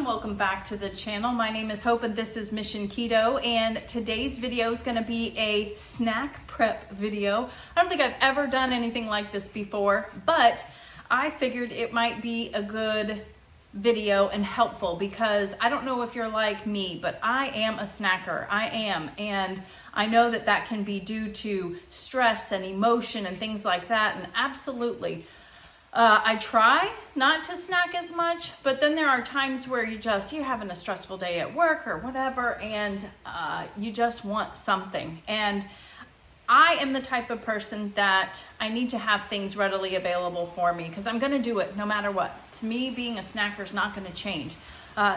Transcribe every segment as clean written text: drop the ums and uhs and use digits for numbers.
welcome back to the channel. My name is Hope and this is Mission Keto, and today's video is going to be a snack prep video. I don't think I've ever done anything like this before, but I figured it might be a good video and helpful because I don't know if you're like me, but I am a snacker. I am, and I know that that can be due to stress and emotion and things like that, and absolutely. I try not to snack as much, but then there are times where you're having a stressful day at work or whatever, and you just want something. And I am the type of person that I need to have things readily available for me because I'm going to do it no matter what. It's me being a snacker is not going to change.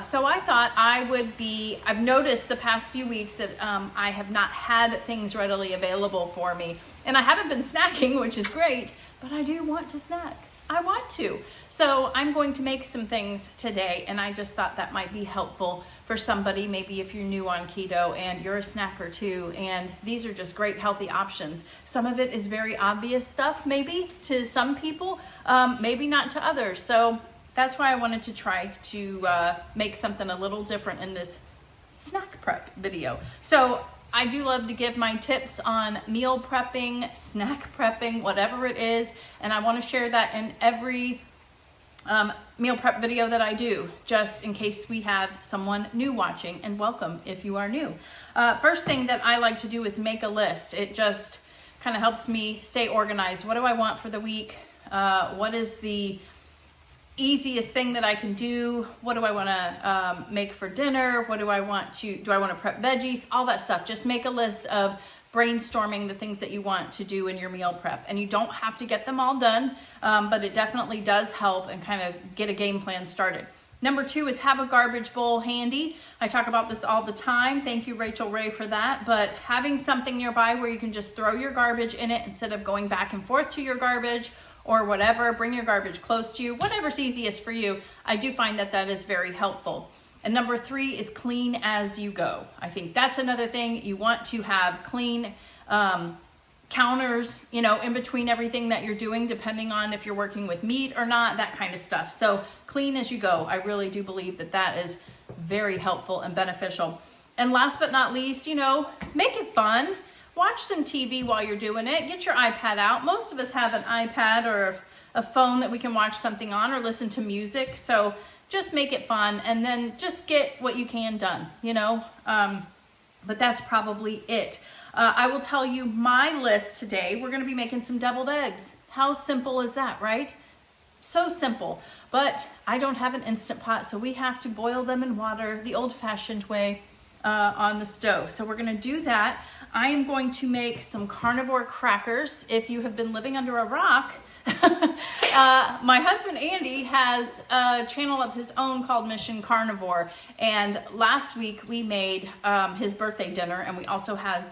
So I thought I've noticed the past few weeks that I have not had things readily available for me. And I haven't been snacking, which is great, but I do want to snack. I want to. So I'm going to make some things today, and I just thought that might be helpful for somebody, maybe if you're new on keto and you're a snacker too, and these are just great healthy options. Some of it is very obvious stuff maybe to some people, maybe not to others. So that's why I wanted to try to make something a little different in this snack prep video. So I do love to give my tips on meal prepping, snack prepping, whatever it is, and I want to share that in every meal prep video that I do, just in case we have someone new watching, and welcome if you are new. First thing that I like to do is make a list. It just kind of helps me stay organized. What do I want for the week? What is the easiest thing that I can do? What do I want to make for dinner? Do I want to prep veggies? All that stuff. Just make a list of brainstorming the things that you want to do in your meal prep. And you don't have to get them all done, but it definitely does help and kind of get a game plan started. Number 2 is have a garbage bowl handy. I talk about this all the time. Thank you, Rachel Ray, for that. But having something nearby where you can just throw your garbage in it instead of going back and forth to your garbage or whatever, bring your garbage close to you, whatever's easiest for you. I do find that that is very helpful. And number 3 is clean as you go. I think that's another thing. You want to have clean counters, in between everything that you're doing, depending on if you're working with meat or not, that kind of stuff. So clean as you go. I really do believe that that is very helpful and beneficial. And last but not least, make it fun. Watch some TV while you're doing it. Get your iPad out. Most of us have an iPad or a phone that we can watch something on or listen to music. So just make it fun and then just get what you can done, but that's probably it. I will tell you my list today. We're going to be making some deviled eggs. How simple is that, right? So simple. But I don't have an Instant Pot, so we have to boil them in water the old-fashioned way on the stove. So we're going to do that. I am going to make some carnivore crackers. If you have been living under a rock, my husband Andy has a channel of his own called Mission Carnivore, and last week we made his birthday dinner, and we also had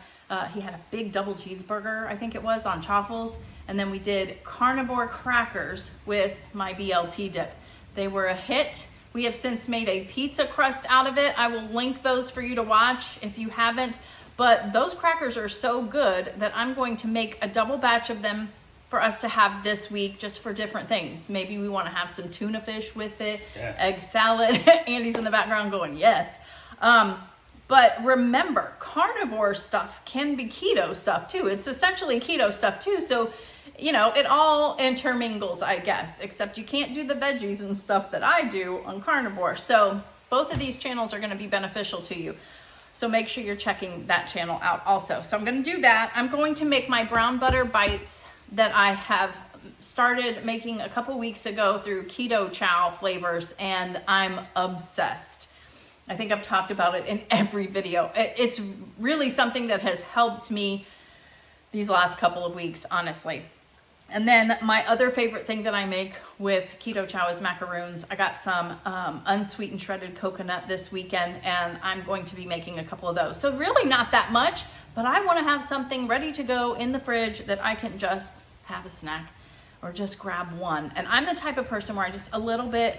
he had a big double cheeseburger, I think it was, on chaffles, and then we did carnivore crackers with my BLT dip. They were a hit. We have since made a pizza crust out of it. I will link those for you to watch if you haven't. But those crackers are so good that I'm going to make a double batch of them for us to have this week, just for different things. Maybe we want to have some tuna fish with it, yes. Egg salad. Andy's in the background going, yes. But remember, carnivore stuff can be keto stuff too. It's essentially keto stuff too. So, it all intermingles, I guess, except you can't do the veggies and stuff that I do on carnivore. So both of these channels are going to be beneficial to you. So make sure you're checking that channel out also. So I'm going to do that. I'm going to make my brown butter bites that I have started making a couple weeks ago through CHOW flavors, and I'm obsessed. I think I've talked about it in every video. It's really something that has helped me these last couple of weeks, honestly. And then my other favorite thing that I make with CHOW is macaroons. I got some unsweetened shredded coconut this weekend, and I'm going to be making a couple of those. So really not that much, but I want to have something ready to go in the fridge that I can just have a snack or just grab one. And I'm the type of person where I just a little bit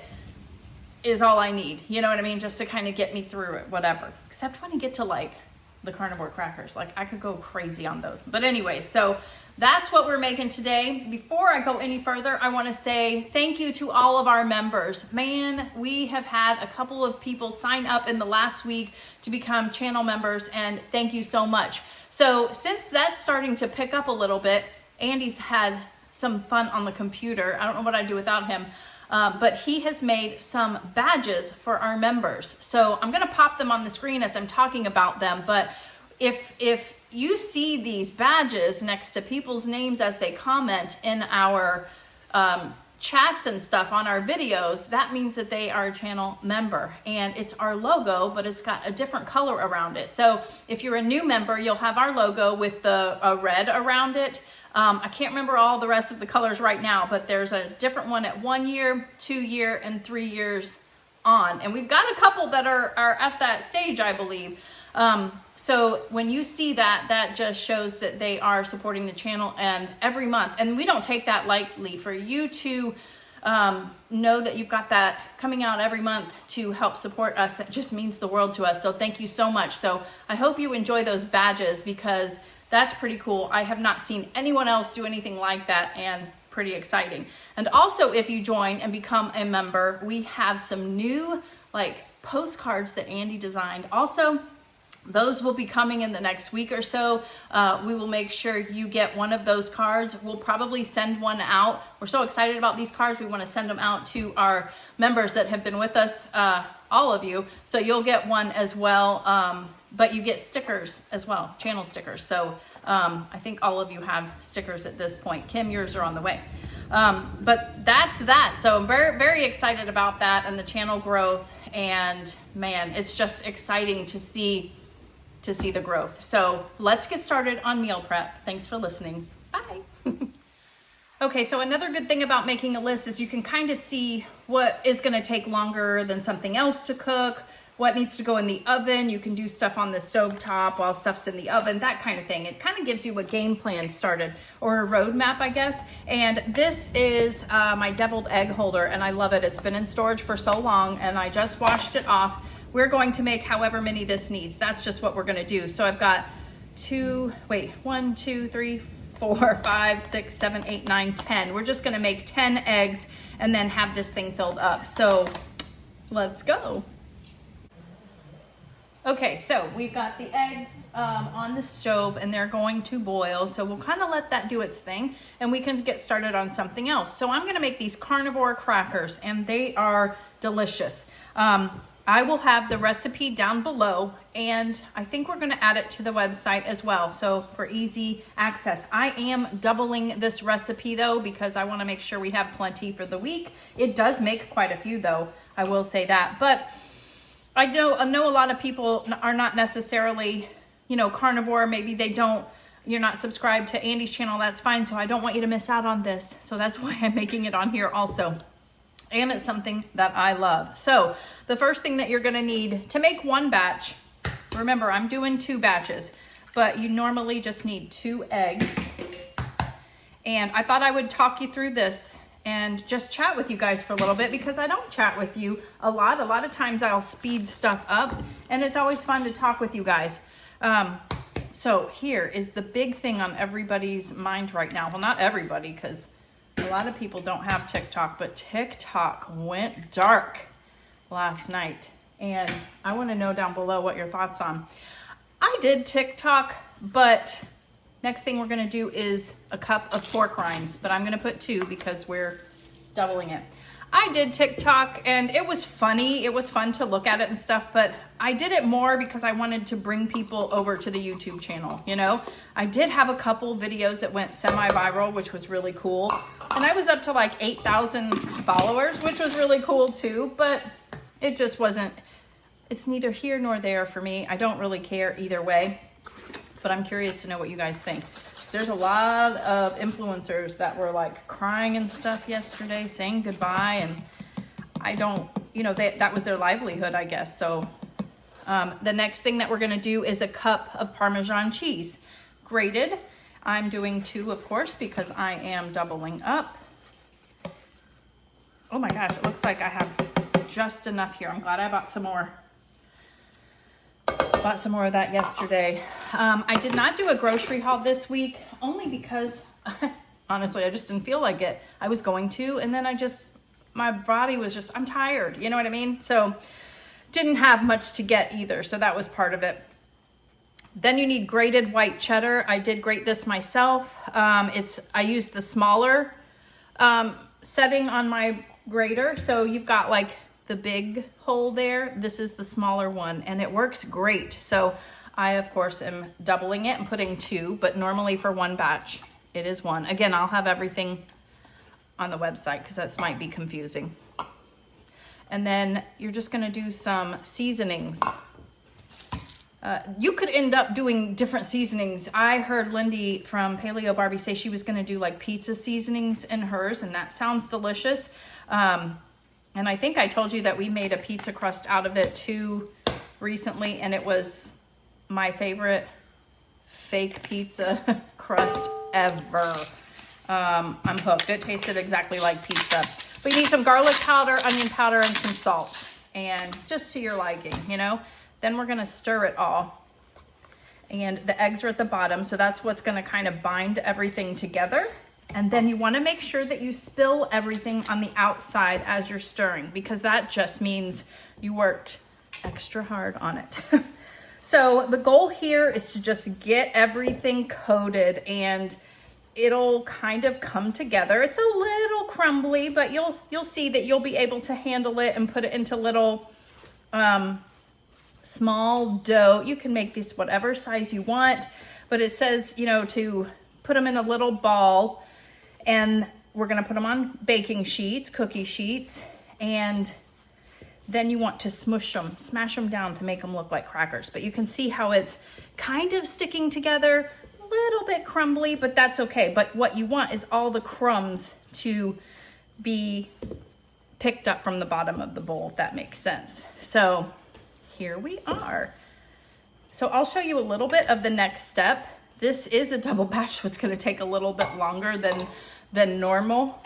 is all I need. You know what I mean? Just to kind of get me through it, whatever. Except when you get to like the carnivore crackers. Like I could go crazy on those. But anyway, so that's what we're making today. Before I go any further, I want to say thank you to all of our members. Man, we have had a couple of people sign up in the last week to become channel members, and thank you so much. So since that's starting to pick up a little bit, Andy's had some fun on the computer. I don't know what I'd do without him. But he has made some badges for our members. So I'm going to pop them on the screen as I'm talking about them. But if you see these badges next to people's names as they comment in our chats and stuff on our videos, that means that they are a channel member. And it's our logo, but it's got a different color around it. So if you're a new member, you'll have our logo with the red around it. I can't remember all the rest of the colors right now, but there's a different one at 1 year, 2 year, and 3 years on. And we've got a couple that are at that stage, I believe. So when you see that, that just shows that they are supporting the channel, and every month, and we don't take that lightly. For you to know that you've got that coming out every month to help support us, that just means the world to us. So thank you so much. So I hope you enjoy those badges, because that's pretty cool. I have not seen anyone else do anything like that, and pretty exciting. And also, if you join and become a member, we have some new postcards that Andy designed. Also, those will be coming in the next week or so. We will make sure you get one of those cards. We'll probably send one out. We're so excited about these cards. We want to send them out to our members that have been with us, all of you. So you'll get one as well. But you get stickers as well, channel stickers. So I think all of you have stickers at this point. Kim, yours are on the way. But that's that. So I'm very, very excited about that and the channel growth. And man, it's just exciting to see the growth. So let's get started on meal prep. Thanks for listening. Bye. Okay, so another good thing about making a list is you can kind of see what is going to take longer than something else to cook, what needs to go in the oven. You can do stuff on the stovetop while stuff's in the oven, that kind of thing. It kind of gives you a game plan started, or a roadmap, I guess. And this is my deviled egg holder, and I love it. It's been in storage for so long, and I just washed it off. We're going to make however many this needs. That's just what we're going to do. So I've got 1, 2, 3, 4, 5, 6, 7, 8, 9, 10. We're just going to make 10 eggs and then have this thing filled up. So let's go. Okay, so we've got the eggs on the stove, and they're going to boil. So we'll kind of let that do its thing, and we can get started on something else. So I'm going to make these carnivore crackers, and they are delicious. I will have the recipe down below, and I think we're going to add it to the website as well, so for easy access. I am doubling this recipe though, because I want to make sure we have plenty for the week. It does make quite a few though, I will say that. But I know a lot of people are not necessarily, carnivore. Maybe you're not subscribed to Andy's channel. That's fine. So I don't want you to miss out on this. So that's why I'm making it on here also. And it's something that I love. So the first thing that you're going to need to make one batch, remember I'm doing 2 batches, but you normally just need 2 eggs. And I thought I would talk you through this and just chat with you guys for a little bit, because I don't chat with you a lot. A lot of times I'll speed stuff up, and it's always fun to talk with you guys. So here is the big thing on everybody's mind right now. Well, not everybody, because a lot of people don't have TikTok, but TikTok went dark last night. And I want to know down below what your thoughts on. I did TikTok, but next thing we're going to do is a cup of pork rinds, but I'm going to put 2 because we're doubling it. I did TikTok, and it was funny. It was fun to look at it and stuff, but I did it more because I wanted to bring people over to the YouTube channel, I did have a couple videos that went semi-viral, which was really cool. And I was up to like 8,000 followers, which was really cool too, but it just wasn't, it's neither here nor there for me. I don't really care either way, but I'm curious to know what you guys think. There's a lot of influencers that were like crying and stuff yesterday, saying goodbye, and I don't, that was their livelihood, I guess. So the next thing that we're going to do is a cup of Parmesan cheese, grated. I'm doing 2, of course, because I am doubling up. Oh my gosh, it looks like I have just enough here. I'm glad I bought some more. Bought some more of that yesterday. I did not do a grocery haul this week, only because honestly, I just didn't feel like it. I was going to, and then my body was just, I'm tired. You know what I mean? So didn't have much to get either. So that was part of it. Then you need grated white cheddar. I did grate this myself. I used the smaller setting on my grater. So you've got like the big hole there. This is the smaller one, and it works great. So I, of course, am doubling it and putting 2, but normally for one batch, it is 1. Again, I'll have everything on the website because that might be confusing. And then you're just gonna do some seasonings. You could end up doing different seasonings. I heard Lindy from Paleo Barbie say she was gonna do like pizza seasonings in hers, and that sounds delicious. And I think I told you that we made a pizza crust out of it too recently, and it was my favorite fake pizza crust ever. I'm hooked. It tasted exactly like pizza. But you need some garlic powder, onion powder, and some salt, and just to your liking, you know. Then we're gonna stir it all. And the eggs are at the bottom, so that's what's gonna kind of bind everything together. And then you wanna make sure that you spill everything on the outside as you're stirring, because that just means you worked extra hard on it. So the goal here is to just get everything coated, and it'll kind of come together. It's a little crumbly, but you'll see that you'll be able to handle it and put it into little small dough. You can make these whatever size you want, but it says, you know, to put them in a little ball, and we're gonna put them on baking sheets, cookie sheets, and then you want to smash them down to make them look like crackers. But you can see how it's kind of sticking together, a little bit crumbly, but that's okay. But what you want is all the crumbs to be picked up from the bottom of the bowl, if that makes sense. So here we are. So I'll show you a little bit of the next step. This is a double batch, so it's gonna take a little bit longer than normal.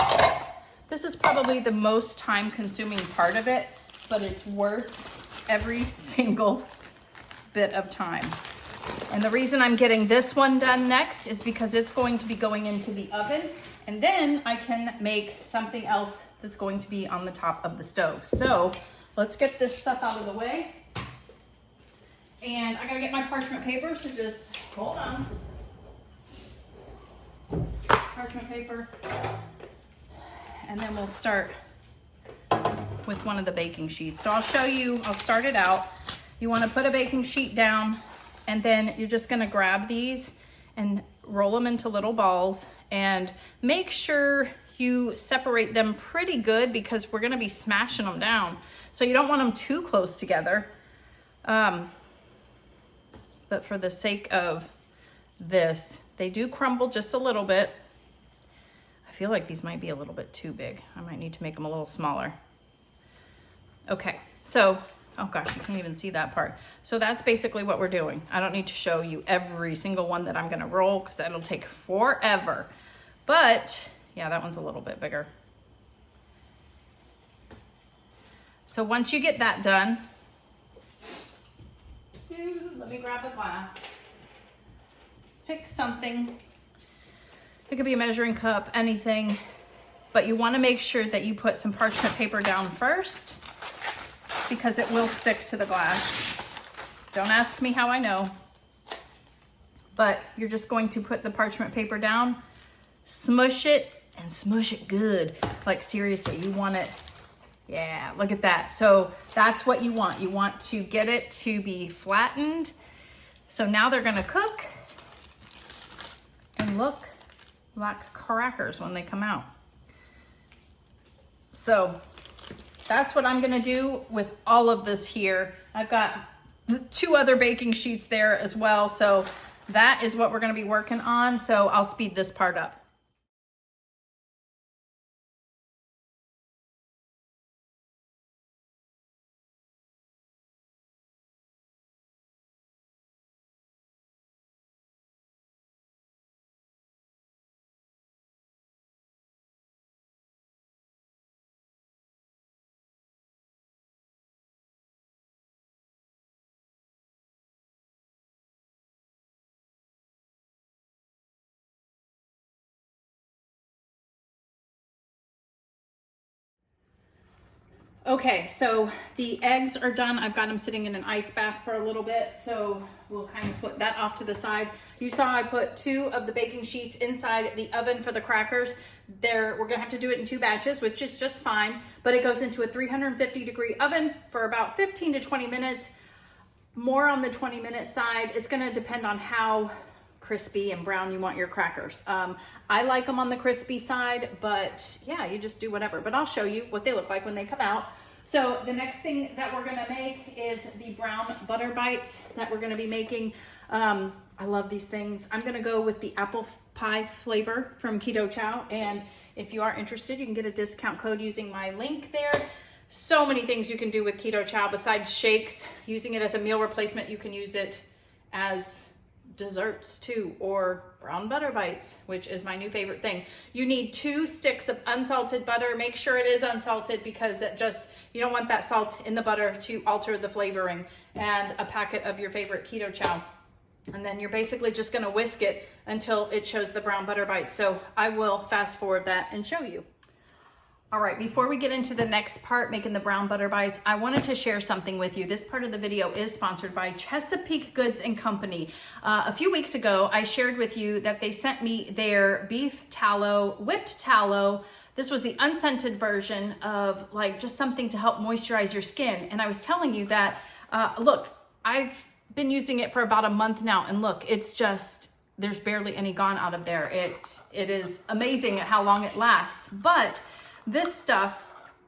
This is probably the most time consuming part of it, but it's worth every single bit of time. And the reason I'm getting this one done next is because it's going to be going into the oven, and then I can make something else that's going to be on the top of the stove. So let's get this stuff out of the way. And I gotta get my parchment paper, so just hold on. Parchment paper. And then we'll start with one of the baking sheets. So I'll show you, I'll start it out. You wanna put a baking sheet down, and then you're just gonna grab these and roll them into little balls, and make sure you separate them pretty good, because we're gonna be smashing them down. So you don't want them too close together. But for the sake of this, they do crumble just a little bit. I feel like these might be a little bit too big. I might need to make them a little smaller. Okay, so, oh gosh, you can't even see that part. So that's basically what we're doing. I don't need to show you every single one that I'm gonna roll, because that'll take forever. But yeah, that one's a little bit bigger. So once you get that done, let me grab a glass. Pick something. It could be a measuring cup, anything, but you want to make sure that you put some parchment paper down first, because it will stick to the glass. Don't ask me how I know, but you're just going to put the parchment paper down, smush it, and smush it good. Like seriously, you want it. Yeah, look at that. So that's what you want. You want to get it to be flattened. So now they're gonna cook and look like crackers when they come out. So that's what I'm gonna do with all of this here. I've got 2 other baking sheets there as well. So that is what we're gonna be working on. So I'll speed this part up. Okay, so the eggs are done. I've got them sitting in an ice bath for a little bit, so we'll kind of put that off to the side. You saw I put 2 of the baking sheets inside the oven for the crackers. We're gonna have to do it in 2 batches, which is just fine, but it goes into a 350-degree oven for about 15 to 20 minutes. More on the 20-minute side. It's gonna depend on how crispy and brown you want your crackers. I like them on the crispy side, but yeah, you just do whatever. But I'll show you what they look like when they come out. So the next thing that we're gonna make is the brown butter bites that we're gonna be making. I love these things. I'm gonna go with the apple pie flavor from CHOW, and if you are interested, you can get a discount code using my link there. So many things you can do with CHOW besides shakes. Using it as a meal replacement, you can use it as desserts too, or brown butter bites, which is my new favorite thing. You need 2 sticks of unsalted butter. Make sure it is unsalted because you don't want that salt in the butter to alter the flavoring, and a packet of your favorite CHOW. And then you're basically just gonna whisk it until it shows the brown butter bites. So I will fast forward that and show you. All right, before we get into the next part, making the brown butter bites, I wanted to share something with you. This part of the video is sponsored by Chesapeake Goods and Company. A few weeks ago, I shared with you that they sent me their beef tallow, whipped tallow. This was the unscented version of like just something to help moisturize your skin. And I was telling you that, look, I've been using it for about a month now, and look, it's just, there's barely any gone out of there. It is amazing at how long it lasts. But this stuff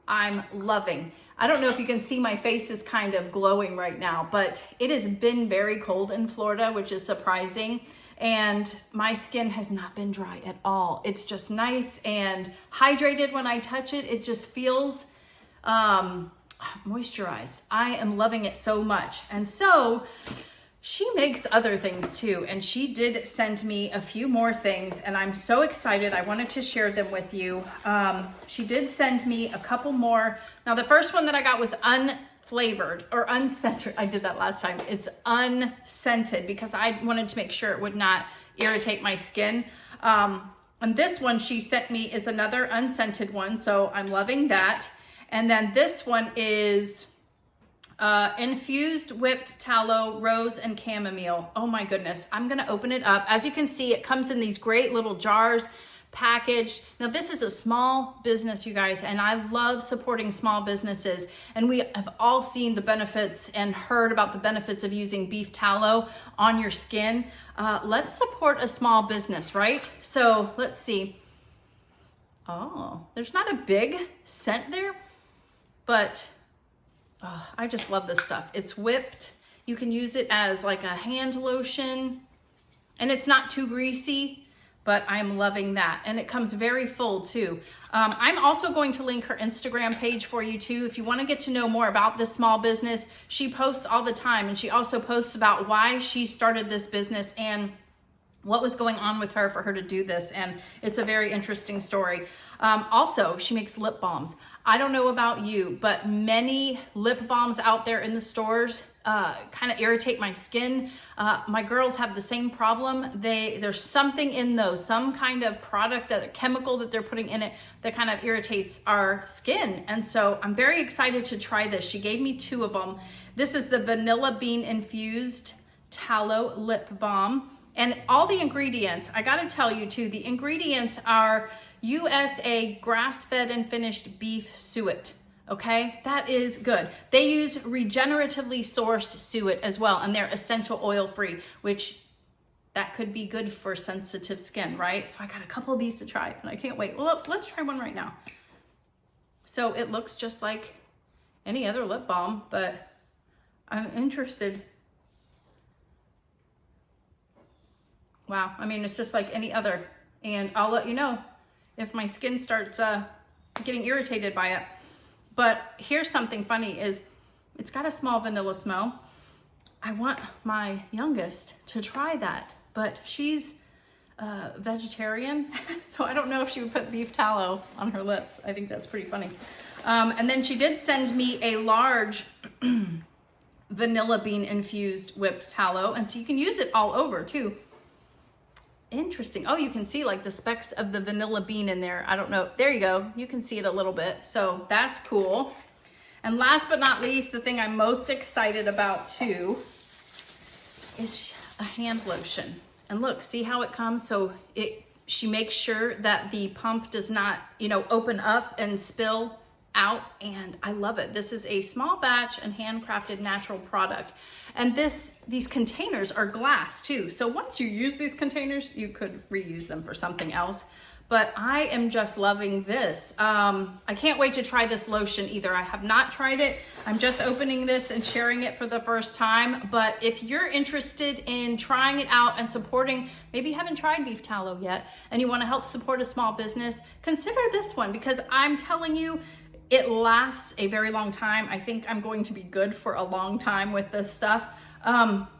I'm loving. I don't know if you can see my face is kind of glowing right now, but it has been very cold in Florida, which is surprising. And my skin has not been dry at all. It's just nice and hydrated when I touch it. It just feels moisturized. I am loving it so much. And so she makes other things too, and she did send me a few more things, and I'm so excited. I wanted to share them with you. She did send me a couple more. Now, the first one that I got was unflavored or unscented. I did that last time. It's unscented because I wanted to make sure it would not irritate my skin. And this one she sent me is another unscented one, so I'm loving that. And then this one is infused whipped tallow, rose, and chamomile. Oh my goodness. I'm going to open it up. As you can see, it comes in these great little jars packaged. Now, this is a small business, you guys, and I love supporting small businesses. And we have all seen the benefits and heard about the benefits of using beef tallow on your skin. Let's support a small business, right? So let's see. Oh, there's not a big scent there, but oh, I just love this stuff. It's whipped. You can use it as like a hand lotion, and it's not too greasy, but I'm loving that. And it comes very full too. I'm also going to link her Instagram page for you too. If you want to get to know more about this small business, she posts all the time, and she also posts about why she started this business and what was going on with her for her to do this. And it's a very interesting story. Also, she makes lip balms. I don't know about you, but many lip balms out there in the stores kind of irritate my skin. My girls have the same problem. There's something in those, some kind of product, that a chemical that they're putting in it that kind of irritates our skin. And so I'm very excited to try this. She gave me 2 of them. This is the vanilla bean infused tallow lip balm. And all the ingredients, I gotta tell you too, the ingredients are USA grass-fed and finished beef suet, okay? That is good. They use regeneratively sourced suet as well, and they're essential oil-free, which that could be good for sensitive skin, right? So I got a couple of these to try, and I can't wait. Well, let's try one right now. So it looks just like any other lip balm, but I'm interested. Wow, I mean, it's just like any other, and I'll let you know if my skin starts getting irritated by it. But here's something funny is it's got a small vanilla smell. I want my youngest to try that, but she's vegetarian, so I don't know if she would put beef tallow on her lips. I think that's pretty funny. And then she did send me a large vanilla bean infused whipped tallow, and so you can use it all over too. Interesting. Oh, you can see like the specks of the vanilla bean in there. I don't know. There you go. You can see it a little bit. So that's cool. And last but not least, the thing I'm most excited about too is a hand lotion. And look, see how it comes? So she makes sure that the pump does not, you know, open up and spill out, and I love it. This is a small batch and handcrafted natural product. And these containers are glass too. So once you use these containers, you could reuse them for something else. But I am just loving this. I can't wait to try this lotion either. I have not tried it. I'm just opening this and sharing it for the first time. But if you're interested in trying it out and supporting, maybe you haven't tried beef tallow yet and you want to help support a small business, consider this one, because I'm telling you, it lasts a very long time. I think I'm going to be good for a long time with this stuff.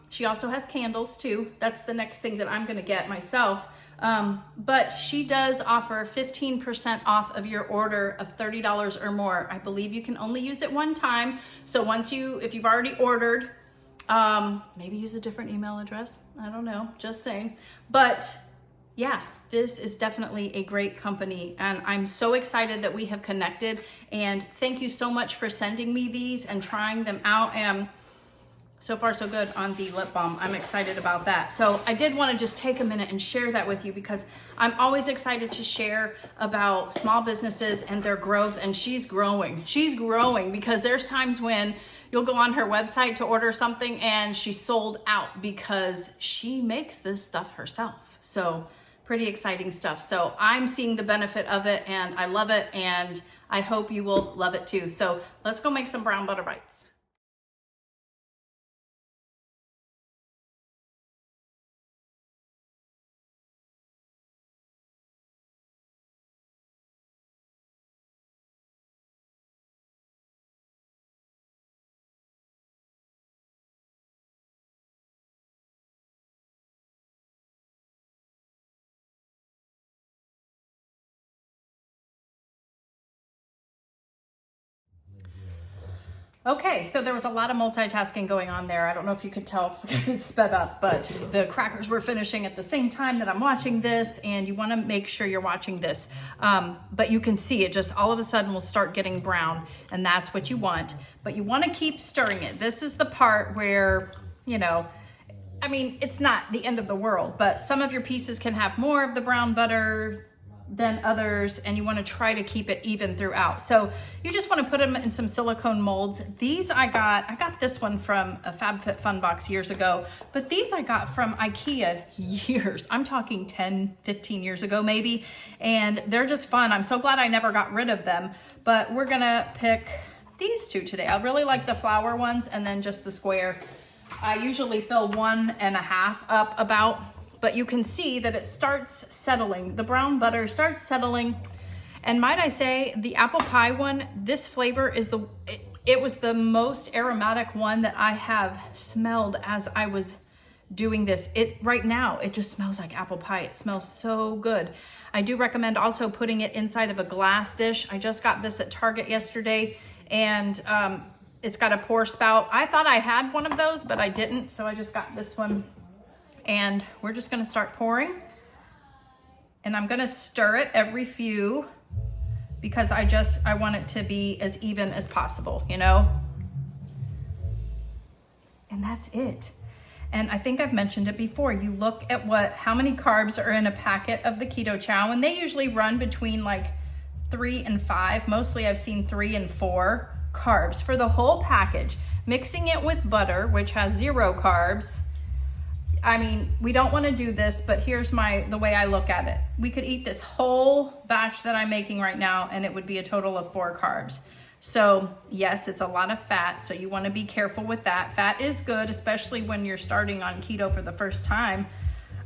She also has candles too. That's the next thing that I'm gonna get myself. But she does offer 15% off of your order of $30 or more. I believe you can only use it one time. So if you've already ordered, maybe use a different email address. I don't know, just saying. But yeah, this is definitely a great company, and I'm so excited that we have connected, and thank you so much for sending me these and trying them out. And so far so good on the lip balm. I'm excited about that. So I did want to just take a minute and share that with you, because I'm always excited to share about small businesses and their growth. And she's growing because there's times when you'll go on her website to order something and she's sold out because she makes this stuff herself. So pretty exciting stuff. So I'm seeing the benefit of it, and I love it, and I hope you will love it too. So let's go make some brown butter bites. Okay, so there was a lot of multitasking going on there. I don't know if you could tell because it's sped up, but the crackers were finishing at the same time that I'm watching this, and you want to make sure you're watching this. But you can see it just all of a sudden will start getting brown, and that's what you want. But you want to keep stirring it. This is the part where, you know, I mean, it's not the end of the world, but some of your pieces can have more of the brown butter than others, and you want to try to keep it even throughout. So you just want to put them in some silicone molds. These I got this one from a FabFitFun box years ago, but these I got from IKEA years. I'm talking 10, 15 years ago maybe, and they're just fun. I'm so glad I never got rid of them, but we're gonna pick these two today. I really like the flower ones and then just the square. I usually fill 1.5 up about, but you can see that it starts settling. The brown butter starts settling. And might I say, the apple pie one, this flavor is it was the most aromatic one that I have smelled as I was doing this. Right now, it just smells like apple pie. It smells so good. I do recommend also putting it inside of a glass dish. I just got this at Target yesterday, and it's got a pour spout. I thought I had one of those, but I didn't, so I just got this one. And we're just gonna start pouring. And I'm gonna stir it every few, because I want it to be as even as possible, you know? And that's it. And I think I've mentioned it before. You look at how many carbs are in a packet of the Keto Chow, and they usually run between like 3 and 5. Mostly I've seen 3 and 4 carbs for the whole package. Mixing it with butter, which has 0 carbs. I mean, we don't want to do this, but here's the way I look at it. We could eat this whole batch that I'm making right now, and it would be a total of 4 carbs. So yes, it's a lot of fat, so you want to be careful with that. Fat is good, especially when you're starting on keto for the first time.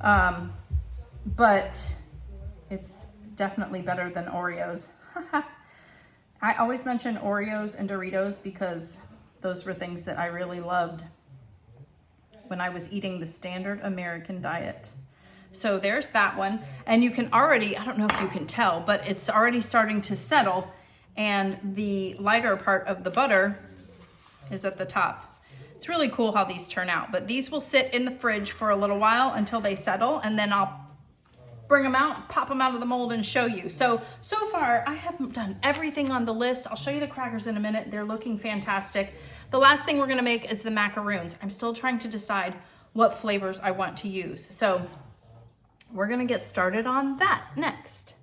But it's definitely better than Oreos. I always mention Oreos and Doritos because those were things that I really loved when I was eating the standard American diet. So there's that one. And you can already, I don't know if you can tell, but it's already starting to settle, and the lighter part of the butter is at the top. It's really cool how these turn out, but these will sit in the fridge for a little while until they settle, and then I'll bring them out, pop them out of the mold and show you. So far I have done everything on the list. I'll show you the crackers in a minute. They're looking fantastic. The last thing we're gonna make is the macaroons. I'm still trying to decide what flavors I want to use. So we're gonna get started on that next.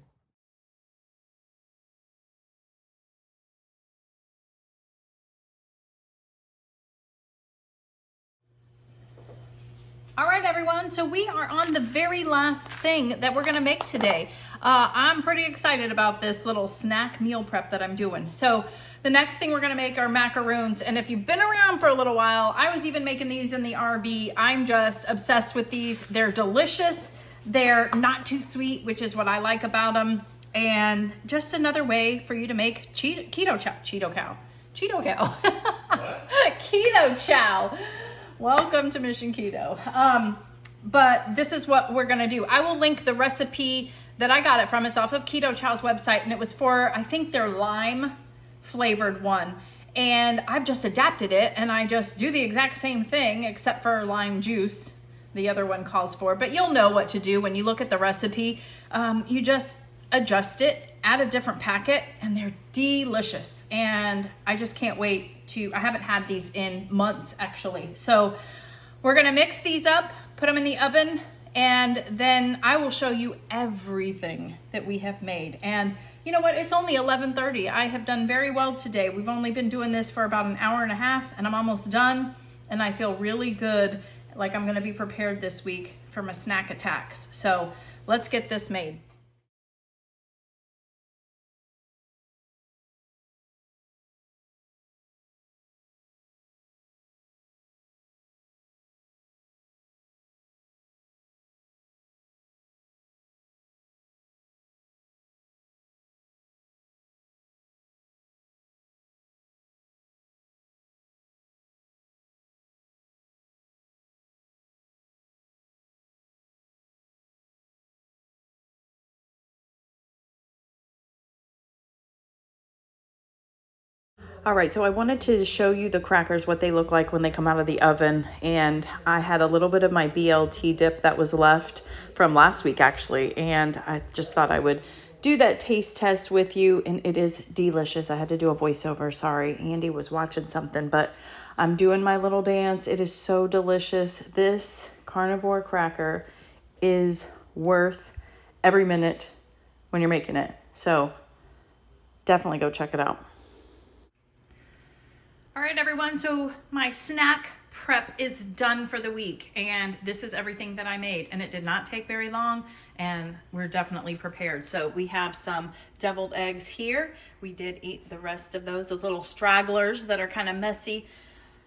All right, everyone, so we are on the very last thing that we're gonna make today. I'm pretty excited about this little snack meal prep that I'm doing. So the next thing we're gonna make are macaroons. And if you've been around for a little while, I was even making these in the RV. I'm just obsessed with these. They're delicious. They're not too sweet, which is what I like about them. And just another way for you to make keto chow. Welcome to Mission Keto. But this is what we're gonna do. I will link the recipe that I got it from. It's off of Keto Chow's website, and it was for, I think, their lime flavored one. And I've just adapted it, and I just do the exact same thing, except for lime juice, the other one calls for. But you'll know what to do when you look at the recipe. You just adjust it, add a different packet, and they're delicious. And I just can't wait I haven't had these in months actually. So we're gonna mix these up, put them in the oven, and then I will show you everything that we have made. And you know what, it's only 11:30. I have done very well today. We've only been doing this for about an hour and a half, and I'm almost done. And I feel really good, like I'm gonna be prepared this week for my snack attacks. So let's get this made. All right, so I wanted to show you the crackers, what they look like when they come out of the oven. And I had a little bit of my BLT dip that was left from last week, actually. And I just thought I would do that taste test with you. And it is delicious. I had to do a voiceover. Sorry, Andy was watching something, but I'm doing my little dance. It is so delicious. This carnivore cracker is worth every minute when you're making it. So definitely go check it out. All right, everyone, so my snack prep is done for the week, and this is everything that I made, and it did not take very long, and we're definitely prepared. So we have some deviled eggs here. We did eat the rest of those little stragglers that are kind of messy.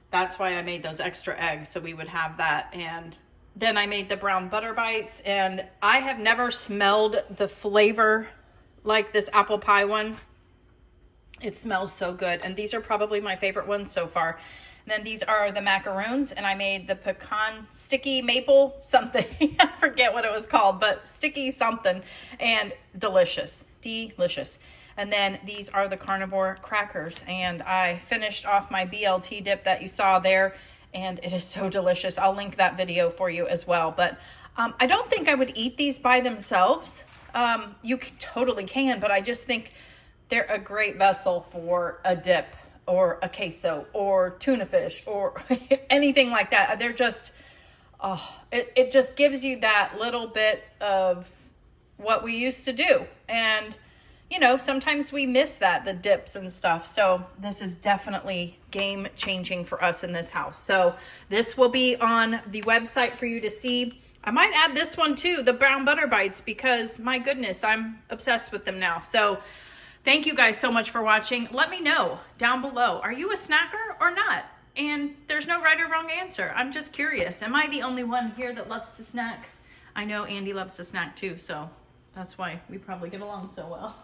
That's why I made those extra eggs, so we would have that. And then I made the brown butter bites, and I have never smelled the flavor like this apple pie one. It smells so good. And these are probably my favorite ones so far. And then these are the macaroons, and I made the pecan sticky maple something. I forget what it was called, but sticky something, and delicious, delicious. And then these are the carnivore crackers, and I finished off my BLT dip that you saw there, and it is so delicious. I'll link that video for you as well. But I don't think I would eat these by themselves. You totally can, but I just think they're a great vessel for a dip or a queso or tuna fish or anything like that. They're just, it just gives you that little bit of what we used to do. And, you know, sometimes we miss that, the dips and stuff. So this is definitely game changing for us in this house. So this will be on the website for you to see. I might add this one too, the brown butter bites, because my goodness, I'm obsessed with them now. So thank you guys so much for watching. Let me know down below, are you a snacker or not? And there's no right or wrong answer. I'm just curious. Am I the only one here that loves to snack? I know Andy loves to snack too, so that's why we probably get along so well.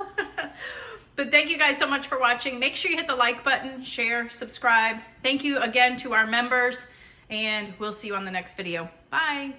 But thank you guys so much for watching. Make sure you hit the like button, share, subscribe. Thank you again to our members, and we'll see you on the next video. Bye.